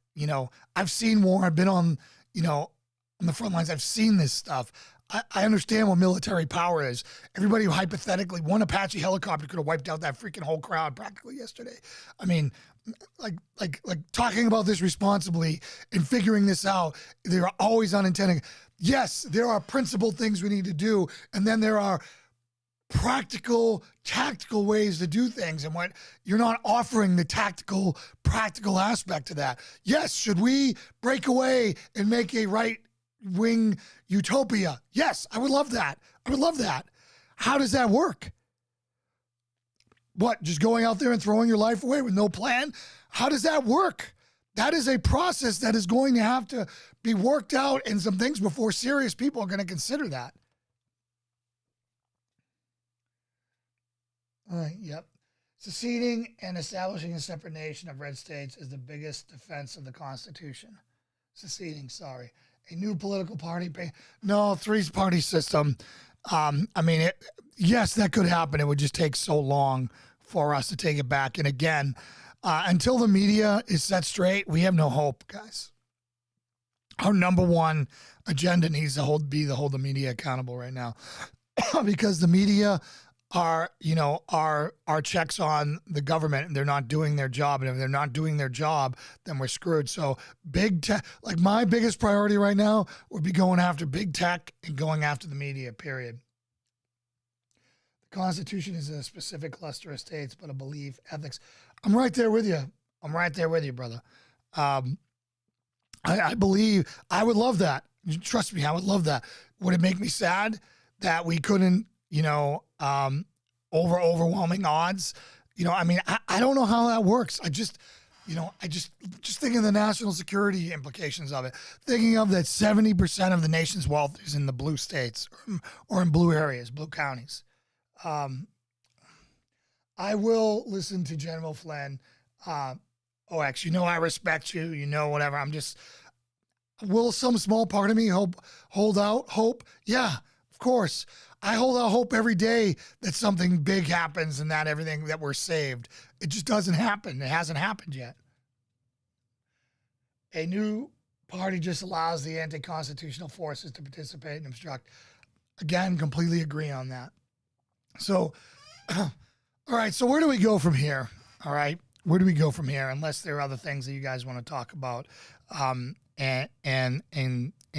S5: I've seen war. I've been on the front lines. I've seen this stuff. I understand what military power is. Everybody who hypothetically, one Apache helicopter could have wiped out that freaking whole crowd practically yesterday. I mean, like talking about this responsibly and figuring this out, there are always unintended. Yes, there are principled things we need to do, and then there are practical, tactical ways to do things, and what you're not offering the tactical, practical aspect to that. Yes, should we break away and make a right-wing utopia? Yes, I would love that. How does that work? What, just going out there and throwing your life away with no plan? How does that work? That is a process that is going to have to be worked out in some things before serious people are going to consider that. All right, yep. Seceding and establishing a separate nation of red states is the biggest defense of the Constitution. Seceding. A new political party. No, three-party system. Yes, that could happen. It would just take so long for us to take it back. And again, until the media is set straight, we have no hope, guys. Our number one agenda needs to hold the media accountable right now, because the media are checks on the government, and they're not doing their job. And if they're not doing their job, then we're screwed. So big tech, like my biggest priority right now would be going after big tech and going after the media, period. The Constitution is a specific cluster of states, but a belief, ethics. I'm right there with you, brother. I believe, I would love that. Trust me, I would love that. Would it make me sad that we couldn't, overwhelming odds? I don't know how that works. I just thinking of the national security implications of it, thinking of that 70% of the nation's wealth is in the blue states or in blue areas, blue counties. I will listen to General Flynn. OX, I respect you, whatever. Will some small part of me hold out hope? Yeah, of course. I hold out hope every day that something big happens and that everything that we're saved. It just doesn't happen. It hasn't happened yet. A new party just allows the anti-constitutional forces to participate and obstruct. Again, completely agree on that. So, all right. So where do we go from here? All right. Where do we go from here? Unless there are other things that you guys want to talk about, and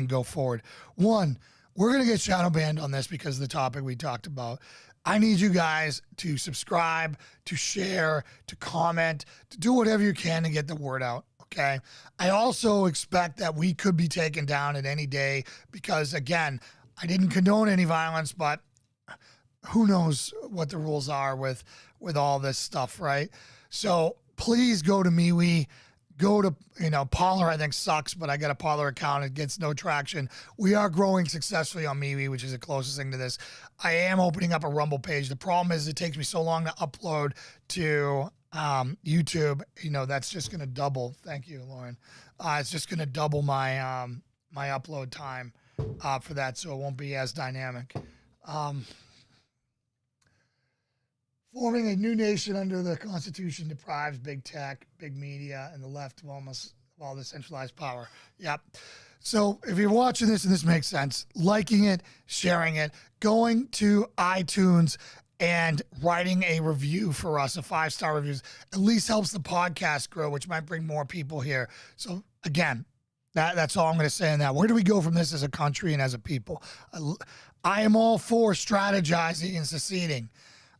S5: go forward. One, we're going to get shadow banned on this because of the topic we talked about. I need you guys to subscribe, to share, to comment, to do whatever you can to get the word out. Okay. I also expect that we could be taken down at any day because, again, I didn't condone any violence, but who knows what the rules are with all this stuff, right? So please go to MeWe. Go to, Parler I think sucks, but I got a Parler account. It gets no traction. We are growing successfully on MeWe, which is the closest thing to this. I am opening up a Rumble page. The problem is it takes me so long to upload to YouTube. That's just going to double. Thank you, Lauren. It's just going to double my my upload time for that, so it won't be as dynamic. Forming a new nation under the Constitution deprives big tech, big media, and the left of almost all the centralized power. Yep. So if you're watching this and this makes sense, liking it, sharing it, going to iTunes and writing a review for us, a 5-star review, at least helps the podcast grow, which might bring more people here. So again, that's all I'm going to say on that. Where do we go from this as a country and as a people? I am all for strategizing and seceding.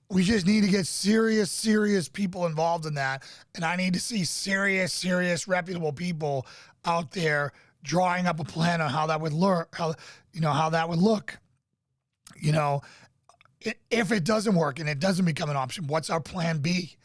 S5: We just need to get serious people involved in that. And I need to see serious, reputable people out there drawing up a plan on how that would look, how that would look. If it doesn't work and it doesn't become an option, what's our plan B,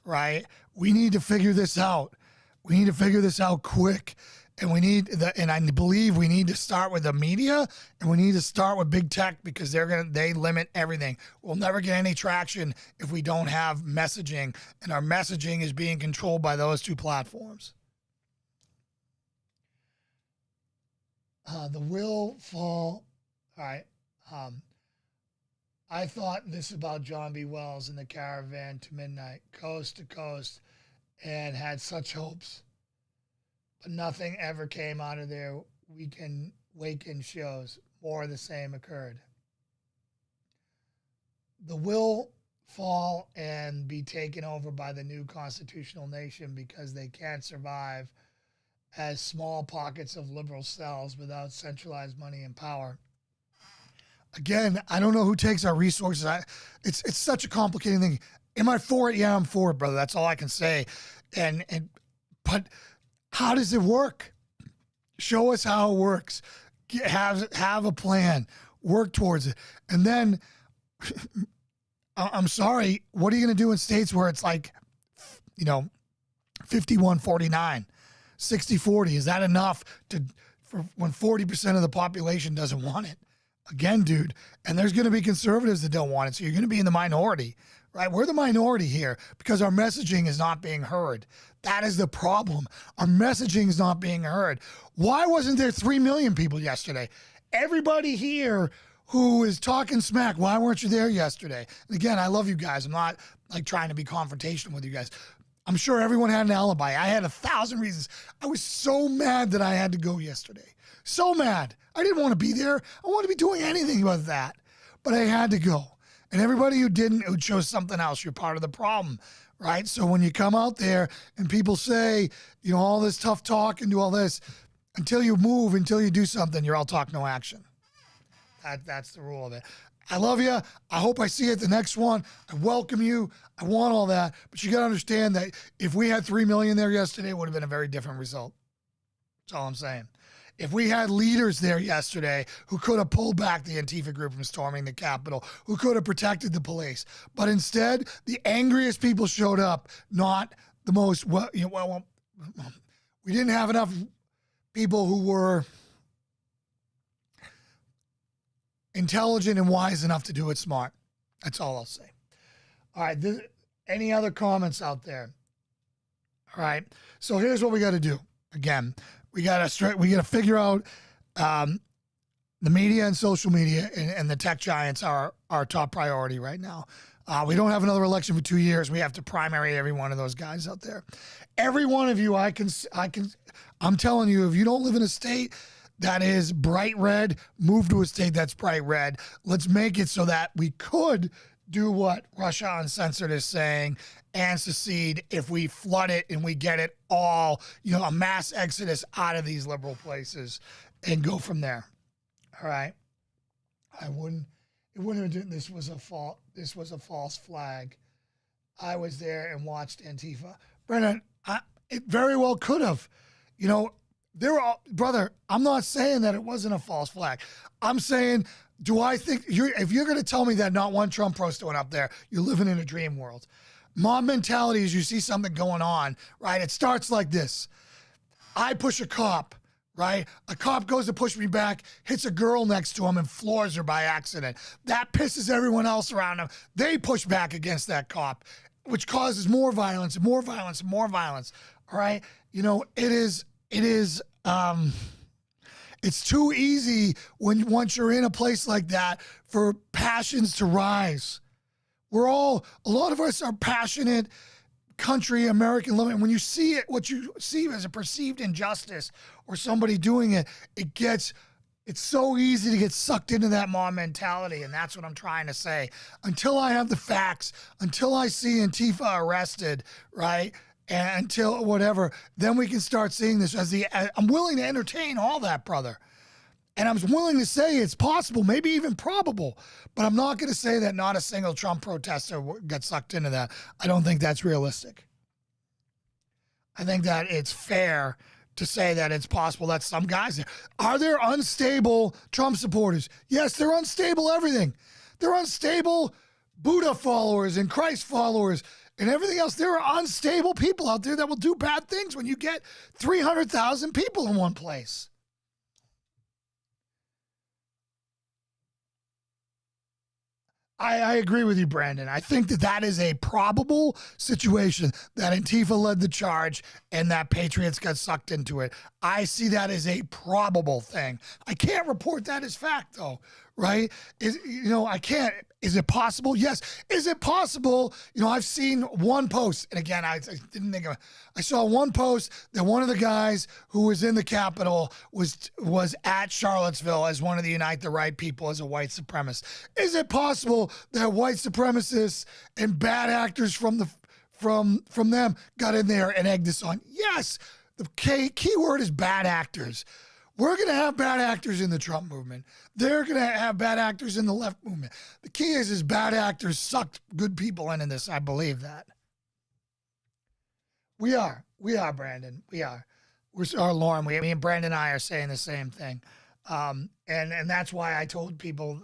S5: right? We need to figure this out. We need to figure this out quick. And I believe we need to start with the media and we need to start with big tech because they limit everything. We'll never get any traction if we don't have messaging, and our messaging is being controlled by those two platforms. The will fall. All right. I thought this about John B. Wells in the caravan to midnight, coast to coast, and had such hopes. But nothing ever came out of their weekend shows. More of the same occurred. The will fall and be taken over by the new constitutional nation because they can't survive as small pockets of liberal cells without centralized money and power. Again, I don't know who takes our resources. It's such a complicated thing. Am I for it? Yeah, I'm for it, brother. That's all I can say. But how does it work? Show us how it works. Have a plan. Work towards it. And then, I'm sorry, what are you going to do in states where it's like, 51-49, 60-40? Is that enough for when 40% of the population doesn't want it? Again, dude, and there's going to be conservatives that don't want it, so you're going to be in the minority, right? We're the minority here because our messaging is not being heard. That is the problem. Our messaging is not being heard. Why wasn't there 3 million people yesterday? Everybody here who is talking smack, why weren't you there yesterday? And again, I love you guys. I'm not trying to be confrontational with you guys. I'm sure everyone had an alibi. I had 1,000 reasons. I was so mad that I had to go yesterday. So mad. I didn't want to be there. I wanted to be doing anything but that. But I had to go. And everybody who didn't, who chose something else, you're part of the problem, right? So when you come out there and people say, all this tough talk and do all this, until you move, until you do something, you're all talk, no action. That's the rule of it. I love you. I hope I see you at the next one. I welcome you. I want all that. But you got to understand that if we had 3 million there yesterday, it would have been a very different result. That's all I'm saying. If we had leaders there yesterday who could have pulled back the Antifa group from storming the Capitol, who could have protected the police, but instead, the angriest people showed up, not the most, we didn't have enough people who were intelligent and wise enough to do it smart. That's all I'll say. All right. Any other comments out there? All right. So here's what we got to do. Again, we got to figure out the media and social media and the tech giants are our top priority right now. We don't have another election for 2 years. We have to primary every one of those guys out there. Every one of you, I'm telling you, if you don't live in a state that is bright red, move to a state that's bright red. Let's make it so that we could do what Russia Uncensored is saying and secede if we flood it and we get it all, a mass exodus out of these liberal places and go from there. All right. It wouldn't have been, this was a false flag. I was there and watched Antifa. Brennan, it very well could have. Brother, I'm not saying that it wasn't a false flag. I'm saying, do I think if you're going to tell me that not one Trump poster went up there, you're living in a dream world. Mob mentality is you see something going on, right? It starts like this. I push a cop, right? A cop goes to push me back, hits a girl next to him and floors her by accident. That pisses everyone else around him. They push back against that cop, which causes more violence and more violence and more violence. All right. It's too easy once you're in a place like that for passions to rise. A lot of us are passionate country, American living. When you see it, what you see as a perceived injustice or somebody doing it, it's so easy to get sucked into that mob mentality. And that's what I'm trying to say. Until I have the facts, until I see Antifa arrested, right? And until whatever, then we can start seeing this I'm willing to entertain all that, brother. And I'm willing to say it's possible, maybe even probable, but I'm not going to say that not a single Trump protester got sucked into that. I don't think that's realistic. I think that it's fair to say that it's possible that some guys there. Are there unstable Trump supporters? Yes, they're unstable everything. They're unstable Buddha followers and Christ followers and everything else. There are unstable people out there that will do bad things when you get 300,000 people in one place. I agree with you, Brandon. I think that is a probable situation that Antifa led the charge and that Patriots got sucked into it. I see that as a probable thing. I can't report that as fact, though, right? I can't. Is it possible? Yes. Is it possible? I've seen one post, and again, I didn't think of it. I saw one post that one of the guys who was in the Capitol was at Charlottesville as one of the Unite the Right people as a white supremacist. Is it possible that white supremacists and bad actors from them got in there and egged this on? Yes. The key word is bad actors. We're going to have bad actors in the Trump movement. They're going to have bad actors in the left movement. The key is bad actors sucked good people into this. I believe that. We are, Brandon. We are. Lauren, me and Brandon and I are saying the same thing. And that's why I told people,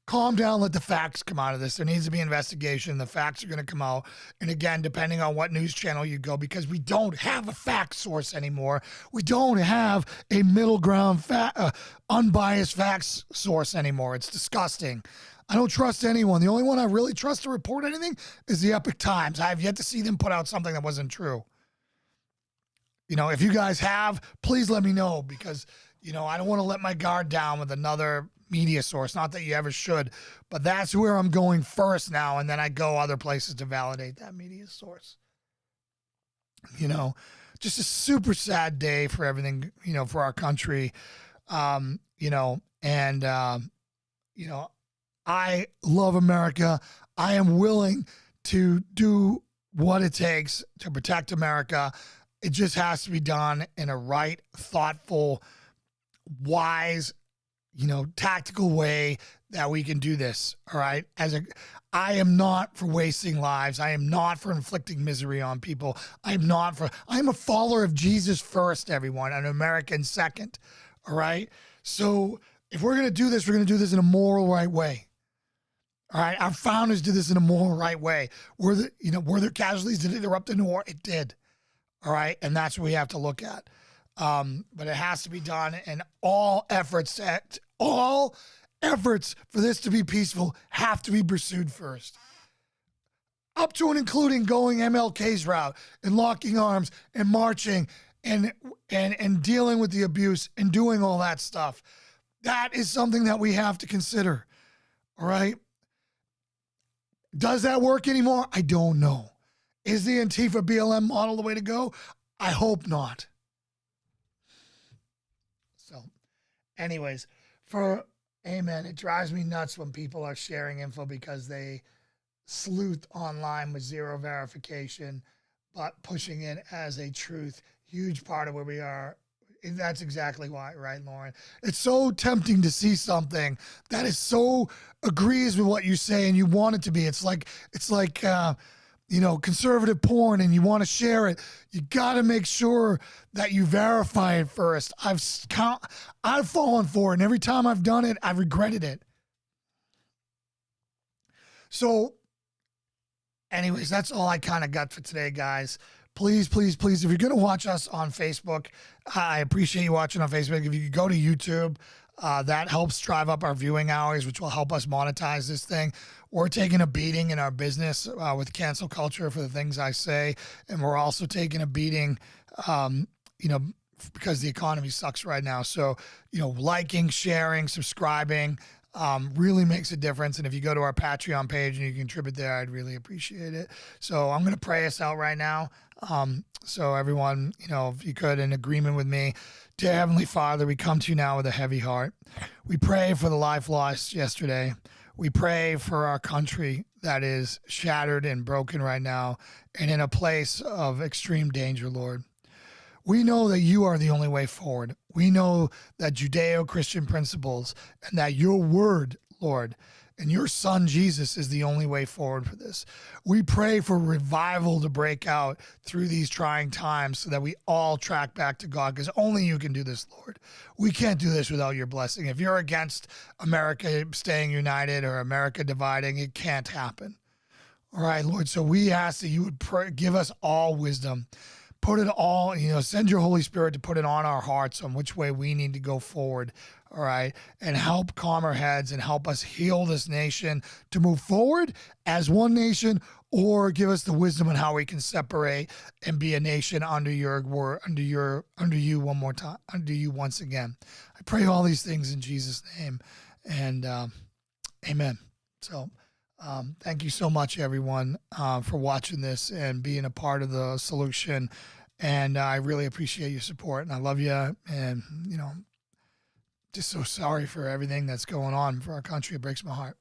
S5: calm down, let the facts come out of this. There needs to be investigation. The facts are going to come out. And again, depending on what news channel you go, because we don't have a fact source anymore. We don't have a middle ground, unbiased facts source anymore. It's disgusting. I don't trust anyone. The only one I really trust to report anything is the Epic Times. I have yet to see them put out something that wasn't true. If you guys have, please let me know, because, I don't want to let my guard down with another media source. Not that you ever should, but that's where I'm going first now, and then I go other places to validate that media source. Just a super sad day for everything, for our country. I love America. I am willing to do what it takes to protect America. It just has to be done in a right, thoughtful, wise, tactical way that we can do this. All right. I am not for wasting lives. I am not for inflicting misery on people. I'm a follower of Jesus first, everyone, an American second. All right. So if we're going to do this, we're going to do this in a moral right way. All right. Our founders did this in a moral right way. Were there casualties? Did it erupt into war? It did. All right. And that's what we have to look at. But it has to be done, and all efforts for this to be peaceful have to be pursued first. Up to and including going MLK's route and locking arms and marching and dealing with the abuse and doing all that stuff. That is something that we have to consider. All right. Does that work anymore? I don't know. Is the Antifa BLM model the way to go? I hope not. So, anyways, amen, it drives me nuts when people are sharing info because they sleuth online with zero verification, but pushing it as a truth. Huge part of where we are. That's exactly why, right, Lauren? It's so tempting to see something that is so agrees with what you say and you want it to be. It's like conservative porn, and you want to share it. You got to make sure that you verify it first. I've fallen for it, and every time I've done it, I've regretted it. So, anyways, that's all I kind of got for today, guys. Please, please, please, if you're going to watch us on Facebook, I appreciate you watching on Facebook. If you could go to YouTube, that helps drive up our viewing hours, which will help us monetize this thing. We're taking a beating in our business with cancel culture for the things I say. And we're also taking a beating, because the economy sucks right now. So, liking, sharing, subscribing really makes a difference. And if you go to our Patreon page and you contribute there, I'd really appreciate it. So I'm going to pray us out right now. So everyone, if you could, in agreement with me, dear Heavenly Father, we come to you now with a heavy heart. We pray for the life lost yesterday. We pray for our country that is shattered and broken right now and in a place of extreme danger, Lord. We know that you are the only way forward. We know that Judeo-Christian principles and that your word, Lord, and your son Jesus is the only way forward for this. We pray for revival to break out through these trying times so that we all track back to God, because only you can do this, Lord. We can't do this without your blessing. If you're against America staying united or America dividing, it can't happen. All right, Lord, so we ask that you would give us all wisdom. Put it all, send your Holy Spirit to put it on our hearts on which way we need to go forward, all right, and help calm our heads and help us heal this nation to move forward as one nation, or give us the wisdom on how we can separate and be a nation under your word, under you one more time, under you once again. I pray all these things in Jesus' name, and amen. So thank you so much, everyone, for watching this and being a part of the solution. And I really appreciate your support, and I love you. And, just so sorry for everything that's going on for our country. It breaks my heart.